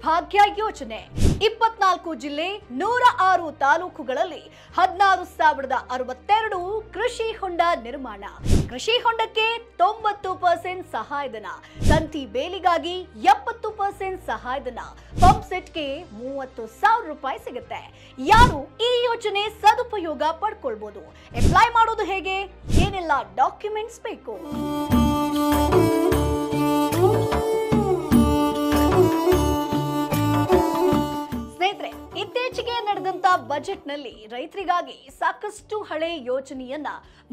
ಭಾಗ್ಯ ಯೋಜನೆ 24 ಜಿಲ್ಲೆ 106 ತಾಲೂಕುಗಳಲ್ಲಿ 16,062 ಕೃಷಿ ಹೊಂಡ ನಿರ್ಮಾಣ. ಕೃಷಿ ಹೊಂಡಕ್ಕೆ 90% ಸಹಾಯಧನ, ತಂತಿ ಬೇಲಿಗಾಗಿ 70% ಸಹಾಯಧನ, ಪಂಪ್ ಸೆಟ್ಗೆ 30,000 ರೂಪಾಯಿ ಸಿಗುತ್ತೆ. ಯಾರು ಈ ಯೋಜನೆ ಸದುಪಯೋಗ ಪಡ್ಕೊಳ್ಬಹುದು? ಅಪ್ಲೈ ಮಾಡೋದು ಹೇಗೆ? ಏನೆಲ್ಲ ಡಾಕ್ಯುಮೆಂಟ್ಸ್ ಬೇಕು? ಸ್ನೇಹಿತರೆ, ಇತ್ತೀಚೆಗೆ ನಡೆದಂತ ಬಜೆಟ್ನಲ್ಲಿ ರೈತರಿಗಾಗಿ ಸಾಕಷ್ಟು ಹಳೆ ಯೋಜನೆಯನ್ನ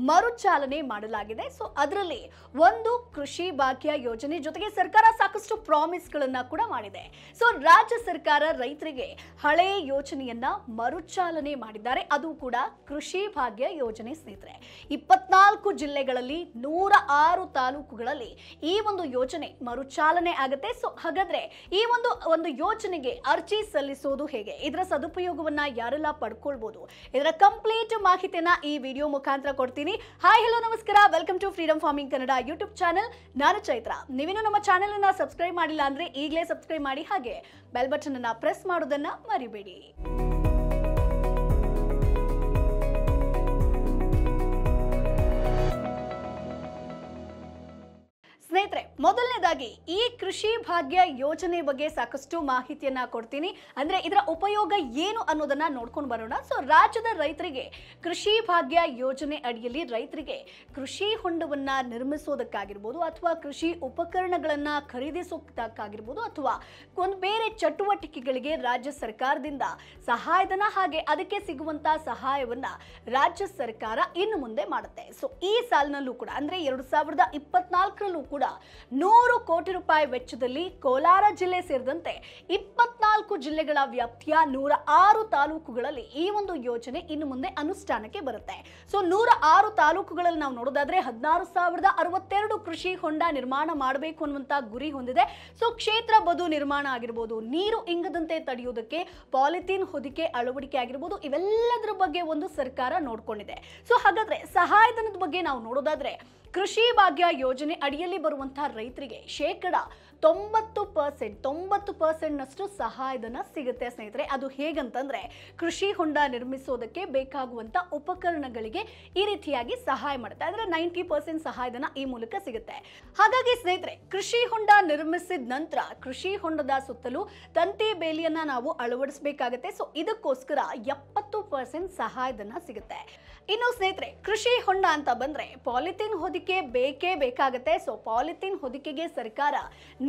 ಮರುಚಾಲನೆ ಮಾಡಲಾಗಿದೆ. ಸೊ ಅದರಲ್ಲಿ ಒಂದು ಕೃಷಿ ಭಾಗ್ಯ ಯೋಜನೆ ಜೊತೆಗೆ ಸರ್ಕಾರ ಸಾಕಷ್ಟು ಪ್ರಾಮಿಸ್ ಗಳನ್ನ ಕೂಡ ಮಾಡಿದೆ. ಸೊ ರಾಜ್ಯ ಸರ್ಕಾರ ರೈತರಿಗೆ ಹಳೆ ಯೋಜನೆಯನ್ನ ಮರುಚಾಲನೆ ಮಾಡಿದ್ದಾರೆ, ಅದು ಕೂಡ ಕೃಷಿ ಭಾಗ್ಯ ಯೋಜನೆ. ಸ್ನೇಹಿತರೆ, 24 ಜಿಲ್ಲೆಗಳಲ್ಲಿ 106 ತಾಲೂಕುಗಳಲ್ಲಿ ಈ ಒಂದು ಯೋಜನೆ ಮರುಚಾಲನೆ ಆಗುತ್ತೆ. ಸೊ ಹಾಗಾದ್ರೆ ಈ ಒಂದು ಯೋಜನೆಗೆ ಅರ್ಜಿ ಸಲ್ಲಿಸೋದು ಹೇಗೆ, ಇದರ ಸದುಪಯೋಗವನ್ನ ಯಾರೆಲ್ಲ ಪಡ್ಕೊಳ್ಬಹುದು, ಇದರ ಕಂಪ್ಲೀಟ್ ಮಾಹಿತಿಯನ್ನ ಈ ವಿಡಿಯೋ ಮುಖಾಂತರ ಕೊಡ್ತೀನಿ. ಹಾಯ್, ಹಲೋ, ನಮಸ್ಕಾರ. Welcome to freedom farming Kannada YouTube channel. ನಾನು ಚೈತ್ರ. ನೀವೇನು ನಮ್ಮ ಚಾನೆಲ್ ಅನ್ನ ಸಬ್ಸ್ಕ್ರೈಬ್ ಮಾಡಿಲ್ಲ ಅಂದ್ರೆ ಈಗಲೇ ಸಬ್ಸ್ಕ್ರೈಬ್ ಮಾಡಿ, ಹಾಗೆ ಬೆಲ್ ಬಟನ್ ಅನ್ನ ಪ್ರೆಸ್ ಮಾಡೋದನ್ನ ಮರಿಬೇಡಿ. ಸ್ನೇಹಿತರೆ, ಮೊದಲನೇದಾಗಿ ಈ ಕೃಷಿ ಭಾಗ್ಯ ಯೋಜನೆ ಬಗ್ಗೆ ಸಾಕಷ್ಟು ಮಾಹಿತಿಯನ್ನ ಕೊಡ್ತೀನಿ. ಅಂದ್ರೆ ಇದರ ಉಪಯೋಗ ಏನು ಅನ್ನೋದನ್ನ ನೋಡ್ಕೊಂಡು ಬರೋಣ. ಸೊ ರಾಜ್ಯದ ರೈತರಿಗೆ ಕೃಷಿ ಭಾಗ್ಯ ಯೋಜನೆ ಅಡಿಯಲ್ಲಿ ರೈತರಿಗೆ ಕೃಷಿ ಹೊಂಡವನ್ನ ನಿರ್ಮಿಸೋದಕ್ಕಾಗಿರ್ಬೋದು, ಅಥವಾ ಕೃಷಿ ಉಪಕರಣಗಳನ್ನ ಖರೀದಿಸೋದಕ್ಕಾಗಿರ್ಬೋದು, ಅಥವಾ ಒಂದು ಬೇರೆ ಚಟುವಟಿಕೆಗಳಿಗೆ ರಾಜ್ಯ ಸರ್ಕಾರದಿಂದ ಸಹಾಯಧನ, ಹಾಗೆ ಅದಕ್ಕೆ ಸಿಗುವಂತ ಸಹಾಯವನ್ನ ರಾಜ್ಯ ಸರ್ಕಾರ ಇನ್ನು ಮುಂದೆ ಮಾಡುತ್ತೆ. ಸೊ ಈ ಸಾಲಿನಲ್ಲೂ ಕೂಡ ಅಂದ್ರೆ 2024ರಲ್ಲೂ ಕೂಡ 100 ಕೋಟಿ ರೂಪಾಯಿ ವೆಚ್ಚದಲ್ಲಿ ಕೋಲಾರ ಜಿಲ್ಲೆ ಸೇರಿದಂತೆ 24 ಜಿಲ್ಲೆಗಳ ವ್ಯಾಪ್ತಿಯ 106 ತಾಲೂಕುಗಳಲ್ಲಿ ಈ ಒಂದು ಯೋಜನೆ ಇನ್ನು ಮುಂದೆ ಅನುಷ್ಠಾನಕ್ಕೆ ಬರುತ್ತೆ. ಸೊ 106 ತಾಲೂಕುಗಳಲ್ಲಿ ನಾವು ನೋಡೋದಾದ್ರೆ 16,062 ಕೃಷಿ ಹೊಂಡ ನಿರ್ಮಾಣ ಮಾಡಬೇಕು ಅನ್ನುವಂತ ಗುರಿ ಹೊಂದಿದೆ. ಸೊ ಕ್ಷೇತ್ರ ಬದು ನಿರ್ಮಾಣ ಆಗಿರ್ಬೋದು, ನೀರು ಇಂಗದಂತೆ ತಡೆಯುವುದಕ್ಕೆ ಪಾಲಿಥೀನ್ ಹೊದಿಕೆ ಅಳವಡಿಕೆ ಆಗಿರ್ಬೋದು, ಇವೆಲ್ಲದರ ಬಗ್ಗೆ ಒಂದು ಸರ್ಕಾರ ನೋಡ್ಕೊಂಡಿದೆ. ಸೊ ಹಾಗಾದ್ರೆ ಸಹಾಯಧನದ ಬಗ್ಗೆ ನಾವು ನೋಡೋದಾದ್ರೆ ಕೃಷಿ ಭಾಗ್ಯ ಯೋಜನೆ ಅಡಿಯಲ್ಲಿ ಬರುವಂತಹ ರೈತರಿಗೆ 90% ನಷ್ಟು ಸಹಾಯಧನ ಸಿಗುತ್ತೆ. ಸ್ನೇಹಿತರೆ, ಅದು ಹೇಗಂತಂದ್ರೆ ಕೃಷಿ ಹೊಂಡ ನಿರ್ಮಿಸೋದಕ್ಕೆ ಬೇಕಾಗುವಂತ ಉಪಕರಣಗಳಿಗೆ ಈ ರೀತಿಯಾಗಿ ಸಹಾಯ ಮಾಡುತ್ತೆ. ಅಂದ್ರೆ 90% ಸಹಾಯಧನ ಈ ಮೂಲಕ ಸಿಗುತ್ತೆ. ಹಾಗಾಗಿ ಸ್ನೇಹಿತರೆ, ಕೃಷಿ ಹೊಂಡ ನಿರ್ಮಿಸಿದ ನಂತರ ಕೃಷಿ ಹೊಂಡದ ಸುತ್ತಲೂ ತಂತಿ ಬೇಲಿಯನ್ನ ನಾವು ಅಳವಡಿಸಬೇಕಾಗತ್ತೆ. ಸೊ ಇದಕ್ಕೋಸ್ಕರ 70% ಸಹಾಯಧನ ಸಿಗುತ್ತೆ. ಇನ್ನು ಸ್ನೇಹಿತರೆ, ಕೃಷಿ ಹೊಂಡ ಅಂತ ಬಂದ್ರೆ ಪಾಲಿಥೀನ್ ಹೊದಿಕೆ ಬೇಕೇ ಬೇಕಾಗುತ್ತೆ. ಸೊ ಪಾಲಿಥೀನ್ ಹೊದಿಕೆಗೆ ಸರ್ಕಾರ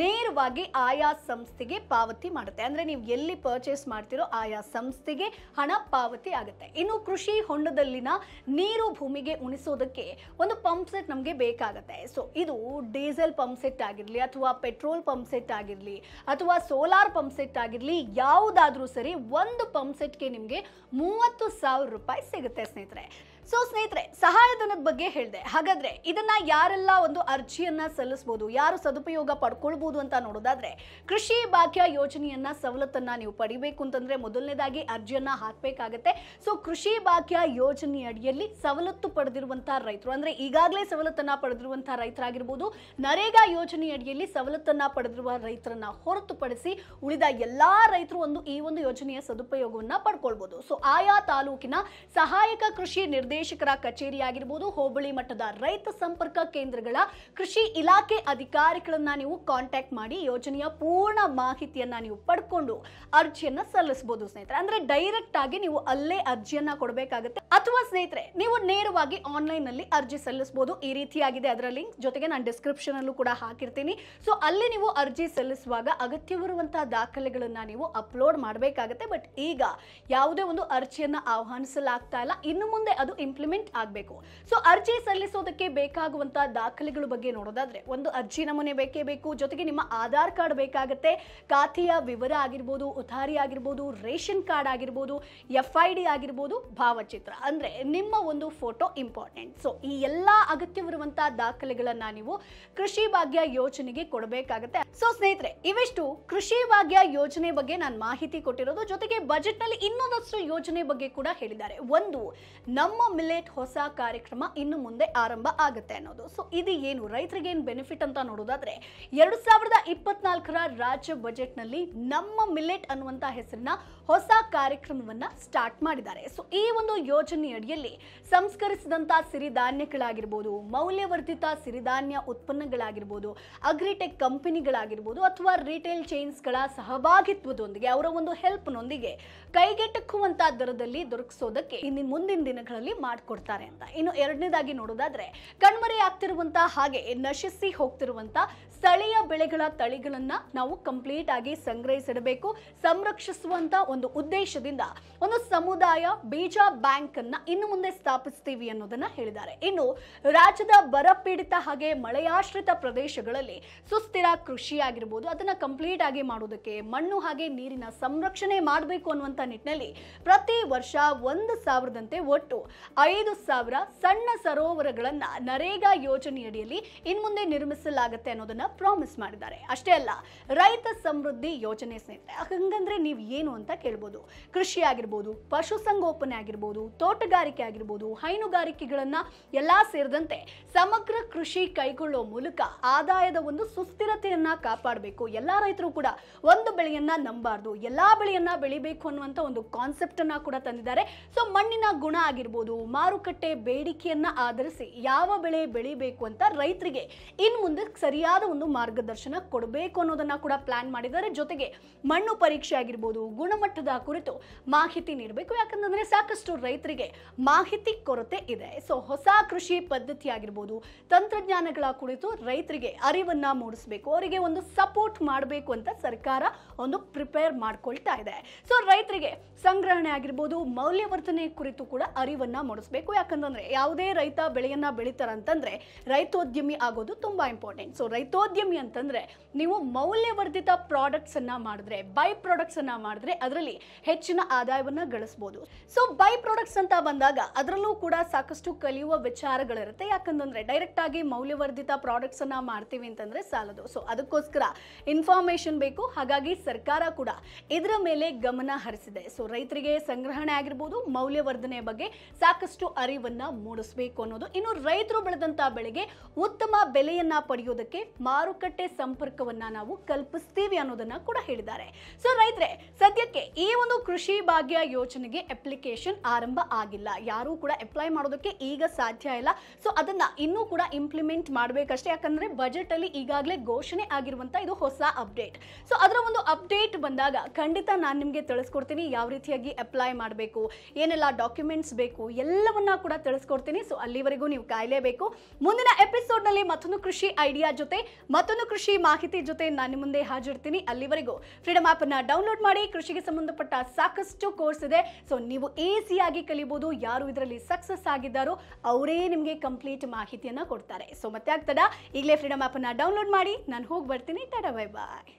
ನೇರವಾಗಿ ಆಯಾ ಸಂಸ್ಥೆಗೆ ಪಾವತಿ ಮಾಡುತ್ತೆ. ಅಂದ್ರೆ ನೀವು ಎಲ್ಲಿ ಪರ್ಚೇಸ್ ಮಾಡ್ತಿರೋ ಆಯಾ ಸಂಸ್ಥೆಗೆ ಹಣ ಪಾವತಿ ಆಗುತ್ತೆ. ಇನ್ನು ಕೃಷಿ ಹೊಂಡದಲ್ಲಿನ ನೀರು ಭೂಮಿಗೆ ಉಣಿಸೋದಕ್ಕೆ ಒಂದು ಪಂಪ್ ಸೆಟ್ ನಮಗೆ ಬೇಕಾಗುತ್ತೆ. ಸೊ ಇದು ಡೀಸೆಲ್ ಪಂಪ್ ಸೆಟ್ ಆಗಿರ್ಲಿ, ಅಥವಾ ಪೆಟ್ರೋಲ್ ಪಂಪ್ ಸೆಟ್ ಆಗಿರ್ಲಿ, ಅಥವಾ ಸೋಲಾರ್ ಪಂಪ್ ಸೆಟ್ ಆಗಿರ್ಲಿ, ಯಾವುದಾದ್ರೂ ಸರಿ ಒಂದು ಪಂಪ್ ಸೆಟ್ಗೆ ನಿಮಗೆ 30,000 ರೂಪಾಯಿ ಸಿಗುತ್ತೆ. ಸ್ನೇಹಿತರೆ, ಸೊ ಸ್ನೇಹಿತರೆ, ಸಹಾಯಧನದ ಬಗ್ಗೆ ಹೇಳಿದೆ. ಹಾಗಾದ್ರೆ ಇದನ್ನ ಯಾರೆಲ್ಲ ಒಂದು ಅರ್ಜಿಯನ್ನ ಸಲ್ಲಿಸಬಹುದು, ಯಾರು ಸದುಪಯೋಗ ಪಡ್ಕೊಳ್ಬಹುದು ಅಂತ ನೋಡೋದಾದ್ರೆ, ಕೃಷಿ ಭಾಗ್ಯ ಯೋಜನೆಯನ್ನ ಸವಲತ್ತನ್ನ ನೀವು ಪಡಿಬೇಕು ಅಂತಂದ್ರೆ ಮೊದಲನೇದಾಗಿ ಅರ್ಜಿಯನ್ನ ಹಾಕಬೇಕಾಗತ್ತೆ. ಸೊ ಕೃಷಿ ಭಾಗ್ಯ ಯೋಜನೆ ಅಡಿಯಲ್ಲಿ ಸವಲತ್ತು ಪಡೆದಿರುವಂತಹ ರೈತರು, ಅಂದ್ರೆ ಈಗಾಗಲೇ ಸವಲತ್ತನ್ನ ಪಡೆದಿರುವಂತಹ ರೈತರಾಗಿರ್ಬೋದು, ನರೇಗಾ ಯೋಜನೆ ಅಡಿಯಲ್ಲಿ ಸವಲತ್ತನ್ನ ಪಡೆದಿರುವ ರೈತರನ್ನ ಹೊರತುಪಡಿಸಿ ಉಳಿದ ಎಲ್ಲಾ ರೈತರು ಈ ಒಂದು ಯೋಜನೆಯ ಸದುಪಯೋಗವನ್ನ ಪಡ್ಕೊಳ್ಬಹುದು. ಸೊ ಆಯಾ ತಾಲೂಕಿನ ಸಹಾಯಕ ಕೃಷಿ ನಿರ್ದೇಶಕರ ಕಚೇರಿ ಆಗಿರಬಹುದು, ಹೋಬಳಿ ಮಟ್ಟದ ರೈತ ಸಂಪರ್ಕ ಕೇಂದ್ರಗಳ ಕೃಷಿ ಇಲಾಖೆ ಅಧಿಕಾರಿಗಳನ್ನ ನೀವು ಕಾಂಟ್ಯಾಕ್ಟ್ ಮಾಡಿ ಯೋಜನೆಯ ಪೂರ್ಣ ಮಾಹಿತಿಯನ್ನ ನೀವು ಪಡ್ಕೊಂಡು ಅರ್ಜಿಯನ್ನ ಸಲ್ಲಿಸಬಹುದು. ಸ್ನೇಹಿತರೆ, ಅಂದ್ರೆ ಡೈರೆಕ್ಟ್ ಆಗಿ ನೀವು ಅಲ್ಲೇ ಅರ್ಜಿಯನ್ನ ಕೊಡಬೇಕಾಗುತ್ತೆ, ಅಥವಾ ಸ್ನೇಹಿತರೆ ನೀವು ನೇರವಾಗಿ ಆನ್ಲೈನ್ ನಲ್ಲಿ ಅರ್ಜಿ ಸಲ್ಲಿಸಬಹುದು. ಈ ರೀತಿಯಾಗಿದೆ ಅದರ ಲಿಂಕ್, ಜೊತೆಗೆ ನಾನು ಡಿಸ್ಕ್ರಿಪ್ಷನ್ ಅಲ್ಲೂ ಕೂಡ ಹಾಕಿರ್ತೀನಿ. ಸೊ ಅಲ್ಲಿ ನೀವು ಅರ್ಜಿ ಸಲ್ಲಿಸುವಾಗ ಅಗತ್ಯವಿರುವಂತಹ ದಾಖಲೆಗಳನ್ನ ನೀವು ಅಪ್ಲೋಡ್ ಮಾಡಬೇಕಾಗುತ್ತೆ. ಬಟ್ ಈಗ ಯಾವುದೇ ಒಂದು ಅರ್ಜಿಯನ್ನ ಆಹ್ವಾನಿಸಲಾಗ್ತಾ ಇಲ್ಲ, ಇನ್ನು ಮುಂದೆ ಅದು ಇಂಪ್ಲಿಮೆಂಟ್ ಆಗಬೇಕು. ಸೊ ಅರ್ಜಿ ಸಲ್ಲಿಸೋದಕ್ಕೆ ಬೇಕಾಗುವಂತಹ ದಾಖಲೆಗಳ ಬಗ್ಗೆ ನೋಡೋದಾದ್ರೆ, ಒಂದು ಅರ್ಜಿ ನಮೂನೆ ಬೇಕೇ ಬೇಕು, ಜೊತೆಗೆ ನಿಮ್ಮ ಆಧಾರ್ ಕಾರ್ಡ್ ಬೇಕಾಗುತ್ತೆ, ಖಾತೆಯ ವಿವರ ಆಗಿರ್ಬೋದು, ಉಧಾರಿ ಆಗಿರ್ಬೋದು, ರೇಷನ್ ಕಾರ್ಡ್ ಆಗಿರ್ಬೋದು, FID ಆಗಿರ್ಬೋದು, ಭಾವಚಿತ್ರ ಅಂದ್ರೆ ನಿಮ್ಮ ಒಂದು ಫೋಟೋ ಇಂಪಾರ್ಟೆಂಟ್. ಸೊ ಈ ಎಲ್ಲಾ ಅಗತ್ಯವಿರುವಂತಹ ದಾಖಲೆಗಳನ್ನ ನೀವು ಕೃಷಿ ಭಾಗ್ಯ ಯೋಜನೆಗೆ ಕೊಡಬೇಕಾಗುತ್ತೆ. ಸೊ ಸ್ನೇಹಿತರೆ, ಇವೆಷ್ಟು ಕೃಷಿ ಭಾಗ್ಯ ಯೋಜನೆ ಬಗ್ಗೆ ನಾನು ಮಾಹಿತಿ ಕೊಟ್ಟಿರೋದು. ಜೊತೆಗೆ ಬಜೆಟ್ ನಲ್ಲಿ ಇನ್ನೊಂದಷ್ಟು ಯೋಜನೆ ಬಗ್ಗೆ ಕೂಡ ಹೇಳಿದ್ದಾರೆ. ಒಂದು, ನಮ್ಮ ಮಿಲೆಟ್ ಹೊಸ ಕಾರ್ಯಕ್ರಮ ಇನ್ನು ಮುಂದೆ ಆರಂಭ ಆಗುತ್ತೆ ಅನ್ನೋದು. ಸೊ ಇದು ಏನು ರೈತರಿಗೆ ಏನು ಬೆನಿಫಿಟ್ ಅಂತ ನೋಡೋದಾದ್ರೆ 2024ರ ರಾಜ್ಯ ಬಜೆಟ್ ನಲ್ಲಿ ನಮ್ಮ ಮಿಲೆಟ್ ಅನ್ನುವಂತ ಹೆಸರಿನ ಹೊಸ ಕಾರ್ಯಕ್ರಮವನ್ನ ಸ್ಟಾರ್ಟ್ ಮಾಡಿದ್ದಾರೆ. ಸೊ ಈ ಒಂದು ಯೋಜನೆ ಅಡಿಯಲ್ಲಿ ಸಂಸ್ಕರಿಸಿದಂತ ಸಿರಿಧಾನ್ಯಗಳಾಗಿರ್ಬೋದು, ಮೌಲ್ಯವರ್ಧಿತ ಸಿರಿಧಾನ್ಯ ಉತ್ಪನ್ನಗಳಾಗಿರ್ಬೋದು, ಅಗ್ರಿಟೆಕ್ ಕಂಪನಿಗಳಾಗಿರ್ಬೋದು ಅಥವಾ ರಿಟೇಲ್ ಚೈನ್ಸ್ಗಳ ಸಹಭಾಗಿತ್ವದೊಂದಿಗೆ ಅವರ ಒಂದು ಹೆಲ್ಪ್ನೊಂದಿಗೆ ಕೈಗೆಟಕುವಂತ ದರದಲ್ಲಿ ದೊರಕಿಸೋದಕ್ಕೆ ಮುಂದಿನ ದಿನಗಳಲ್ಲಿ ಮಾಡಿಕೊಡ್ತಾರೆ ಅಂತ. ಇನ್ನು ಎರಡನೇದಾಗಿ ನೋಡೋದಾದ್ರೆ ಕಣ್ಮರೆ ಆಗ್ತಿರುವಂತಹ ಹಾಗೆ ನಶಿಸಿ ಹೋಗ್ತಿರುವಂತ ಸ್ಥಳೀಯ ಬೆಳೆಗಳ ತಳಿಗಳನ್ನ ನಾವು ಕಂಪ್ಲೀಟ್ ಆಗಿ ಸಂಗ್ರಹಿಸಿಡಬೇಕು, ಸಂರಕ್ಷಿಸುವಂತ ಒಂದು ಉದ್ದೇಶದಿಂದ ಒಂದು ಸಮುದಾಯ ಬೀಜ ಬ್ಯಾಂಕ್ ಅನ್ನ ಇನ್ನು ಮುಂದೆ ಸ್ಥಾಪಿಸ್ತೀವಿ ಅನ್ನೋದನ್ನ ಹೇಳಿದ್ದಾರೆ. ಇನ್ನು ರಾಜ್ಯದ ಬರಪೀಡಿತ ಹಾಗೆ ಮಳೆಯಾಶ್ರಿತ ಪ್ರದೇಶಗಳಲ್ಲಿ ಸುಸ್ಥಿರ ಕೃಷಿ ಆಗಿರ್ಬೋದು ಅದನ್ನ ಕಂಪ್ಲೀಟ್ ಆಗಿ ಮಾಡೋದಕ್ಕೆ ಮಣ್ಣು ಹಾಗೆ ನೀರಿನ ಸಂರಕ್ಷಣೆ ಮಾಡಬೇಕು ಅನ್ನುವಂತ ನಿಟ್ಟಿನಲ್ಲಿ ಪ್ರತಿ ವರ್ಷ 1,000ದಂತೆ ಒಟ್ಟು 5,000 ಸಣ್ಣ ಸರೋವರಗಳನ್ನ ನರೇಗಾ ಯೋಜನೆಯಡಿಯಲ್ಲಿ ಇನ್ಮುಂದೆ ನಿರ್ಮಿಸಲಾಗುತ್ತೆ ಅನ್ನೋದನ್ನ ಪ್ರಾಮಿಸ್ ಮಾಡಿದ್ದಾರೆ. ಅಷ್ಟೇ ಅಲ್ಲ, ರೈತ ಸಮೃದ್ಧಿ ಯೋಜನೆ ಸ್ನೇಹಿತರೆ, ಹಂಗಂದ್ರೆ ನೀವು ಏನು ಅಂತ ಕೇಳ್ಬೋದು. ಕೃಷಿ ಆಗಿರ್ಬೋದು, ಪಶುಸಂಗೋಪನೆ ಆಗಿರ್ಬೋದು, ತೋಟಗಾರಿಕೆ ಆಗಿರ್ಬೋದು, ಹೈನುಗಾರಿಕೆಗಳನ್ನ ಎಲ್ಲಾ ಸೇರಿದಂತೆ ಸಮಗ್ರ ಕೃಷಿ ಕೈಗೊಳ್ಳೋ ಮೂಲಕ ಆದಾಯದ ಒಂದು ಸುಸ್ಥಿರತೆಯನ್ನ ಕಾಪಾಡಬೇಕು. ಎಲ್ಲಾ ರೈತರು ಕೂಡ ಒಂದು ಬೆಳೆಯನ್ನ ನಂಬಾರ್ದು, ಎಲ್ಲಾ ಬೆಳೆಯನ್ನ ಬೆಳಿಬೇಕು ಅನ್ನುವಂತ ಒಂದು ಕಾನ್ಸೆಪ್ಟ್ ಅನ್ನ ಕೂಡ ತಂದಿದ್ದಾರೆ. ಸೊ ಮಣ್ಣಿನ ಗುಣ ಆಗಿರ್ಬೋದು, ಮಾರುಕಟ್ಟೆ ಬೇಡಿಕೆಯನ್ನ ಆಧರಿಸಿ ಯಾವ ಬೆಳೆ ಬೆಳಿಬೇಕು ಅಂತ ರೈತರಿಗೆ ಇನ್ ಮುಂದೆ ಸರಿಯಾದ ಒಂದು ಮಾರ್ಗದರ್ಶನ ಕೊಡಬೇಕು ಅನ್ನೋದನ್ನ ಕೂಡ ಪ್ಲಾನ್ ಮಾಡಿದ್ದಾರೆ. ಜೊತೆಗೆ ಮಣ್ಣು ಪರೀಕ್ಷೆ ಆಗಿರ್ಬೋದು, ಗುಣಮಟ್ಟದ ಕುರಿತು ಮಾಹಿತಿ ನೀಡಬೇಕು. ಯಾಕಂದ್ರೆ ಸಾಕಷ್ಟು ರೈತರಿಗೆ ಮಾಹಿತಿ ಕೊರತೆ ಇದೆ. ಸೊ ಹೊಸ ಕೃಷಿ ಪದ್ಧತಿ ಆಗಿರ್ಬೋದು, ತಂತ್ರಜ್ಞಾನಗಳ ಕುರಿತು ರೈತರಿಗೆ ಅರಿವನ್ನ ಮೂಡಿಸಬೇಕು, ಅವರಿಗೆ ಒಂದು ಸಪೋರ್ಟ್ ಮಾಡಬೇಕು ಅಂತ ಸರ್ಕಾರ ಒಂದು ಪ್ರಿಪೇರ್ ಮಾಡ್ಕೊಳ್ತಾ ಇದೆ. ಸೊ ರೈತರಿಗೆ ಸಂಗ್ರಹಣೆ ಆಗಿರ್ಬೋದು, ಮೌಲ್ಯವರ್ಧನೆ ಕುರಿತು ಕೂಡ ಅರಿವನ್ನ ಮೂಡಿಸಬೇಕು. ಯಾಕಂತಂದ್ರೆ ಯಾವುದೇ ರೈತ ಬೆಳೆಯನ್ನ ಬೆಳಿತಾರಂತಂದ್ರೆ ರೈತೋದ್ಯಮಿ ಆಗೋದು ತುಂಬಾ ಇಂಪಾರ್ಟೆಂಟ್. ಸೊ ರೈತೋದ್ಯಮಿ ಅಂತಂದ್ರೆ ನೀವು ಮೌಲ್ಯವರ್ಧಿತ ಪ್ರಾಡಕ್ಟ್ಸ್ ಅನ್ನ ಮಾಡಿದ್ರೆ, ಬೈ ಪ್ರಾಡಕ್ಟ್ಸ್ ಅನ್ನ ಮಾಡಿದ್ರೆ ಅದರಲ್ಲಿ ಹೆಚ್ಚಿನ ಆದಾಯವನ್ನ ಗಳಿಸಬಹುದು. ಸೊ ಬೈ ಪ್ರಾಡಕ್ಟ್ಸ್ ಅಂತ ಬಂದಾಗ ಅದರಲ್ಲೂ ಕೂಡ ಸಾಕಷ್ಟು ಕಲಿಯುವ ವಿಚಾರಗಳಿರುತ್ತೆ. ಯಾಕಂತಂದ್ರೆ ಡೈರೆಕ್ಟ್ ಆಗಿ ಮೌಲ್ಯವರ್ಧಿತ ಪ್ರಾಡಕ್ಟ್ಸ್ ಅನ್ನ ಮಾಡ್ತೀವಿ ಅಂತಂದ್ರೆ ಸಾಲದು. ಸೊ ಅದಕ್ಕೋಸ್ಕರ ಇನ್ಫಾರ್ಮೇಶನ್ ಬೇಕು. ಹಾಗಾಗಿ ಸರ್ಕಾರ ಕೂಡ ಇದರ ಮೇಲೆ ಗಮನ ಹರಿಸಿದೆ. ಸೊ ರೈತರಿಗೆ ಸಂಗ್ರಹಣೆ ಆಗಿರ್ಬೋದು, ಮೌಲ್ಯವರ್ಧನೆ ಬಗ್ಗೆ ಸಾಕಷ್ಟು ಅರಿವನ್ನ ಮೂಡಿಸಬೇಕು ಅನ್ನೋದು. ಇನ್ನು ರೈತರು ಬೆಳೆದಂತ ಬೆಳೆಗೆ ಉತ್ತಮ ಬೆಲೆಯನ್ನ ಪಡೆಯೋದಕ್ಕೆ ಮಾರುಕಟ್ಟೆ ಸಂಪರ್ಕವನ್ನ ನಾವು ಕಲ್ಪಿಸ್ತೀವಿ ಅನ್ನೋದನ್ನ ಕೂಡ ಹೇಳಿದ್ದಾರೆ. ಸೊ ರೈತರೆ, ಸದ್ಯಕ್ಕೆ ಈ ಒಂದು ಕೃಷಿ ಭಾಗ್ಯ ಯೋಜನೆಗೆ ಅಪ್ಲಿಕೇಶನ್ ಆರಂಭ ಆಗಿಲ್ಲ, ಯಾರು ಕೂಡ ಅಪ್ಲೈ ಮಾಡೋದಕ್ಕೆ ಈಗ ಸಾಧ್ಯ ಇಲ್ಲ. ಸೊ ಅದನ್ನ ಇನ್ನೂ ಕೂಡ ಇಂಪ್ಲಿಮೆಂಟ್ ಮಾಡಬೇಕಷ್ಟೇ. ಯಾಕಂದ್ರೆ ಬಜೆಟ್ ಅಲ್ಲಿ ಈಗಾಗಲೇ ಘೋಷಣೆ ಆಗಿರುವಂತ ಇದು ಹೊಸ ಅಪ್ಡೇಟ್. ಸೊ ಅದರ ಒಂದು ಅಪ್ಡೇಟ್ ಬಂದಾಗ ಖಂಡಿತ ನಾನು ನಿಮಗೆ ತಿಳಿಸ್ಕೊಡ್ತೀನಿ ಯಾವ ರೀತಿಯಾಗಿ ಅಪ್ಲೈ ಮಾಡಬೇಕು, ಏನೆಲ್ಲ ಡಾಕ್ಯುಮೆಂಟ್ಸ್ ಬೇಕು, ಎಲ್ಲವನ್ನ ಕೂಡ ತಿಳಿಸ್ಕೊಡ್ತೀನಿ. ಸೊ ಅಲ್ಲಿವರೆಗೂ ನೀವು ಕಾಯಲೇಬೇಕು. ಮುಂದಿನ ಎಪಿಸೋಡ್ ನಲ್ಲಿ ಮತ್ತೊಂದು ಕೃಷಿ ಐಡಿಯಾ ಜೊತೆ, ಮತ್ತೊಂದು ಕೃಷಿ ಮಾಹಿತಿ ಜೊತೆ ನಾನು ಮುಂದೆ ಹಾಜರಿರ್ತೀನಿ. ಅಲ್ಲಿವರೆಗೂ ಫ್ರೀಡಮ್ ಆಪ್ ಅನ್ನ ಡೌನ್ಲೋಡ್ ಮಾಡಿ. ಕೃಷಿಗೆ ಸಂಬಂಧಪಟ್ಟ ಸಾಕಷ್ಟು ಕೋರ್ಸ್ ಇದೆ. ಸೊ ನೀವು ಈಸಿಯಾಗಿ ಕಲಿಬಹುದು. ಯಾರು ಇದರಲ್ಲಿ ಸಕ್ಸಸ್ ಆಗಿದ್ದಾರೋ ಅವರೇ ನಿಮಗೆ ಕಂಪ್ಲೀಟ್ ಮಾಹಿತಿಯನ್ನ ಕೊಡ್ತಾರೆ. ಸೊ ಮತ್ತೆ ಆಗ್ತದ, ಈಗಲೇ ಫ್ರೀಡಮ್ ಆಪ್ ಅನ್ನ ಡೌನ್ಲೋಡ್ ಮಾಡಿ. ನಾನು ಹೋಗಿ ಬರ್ತೀನಿ. ಟಾಟಾ, ಬೈ ಬಾಯ್.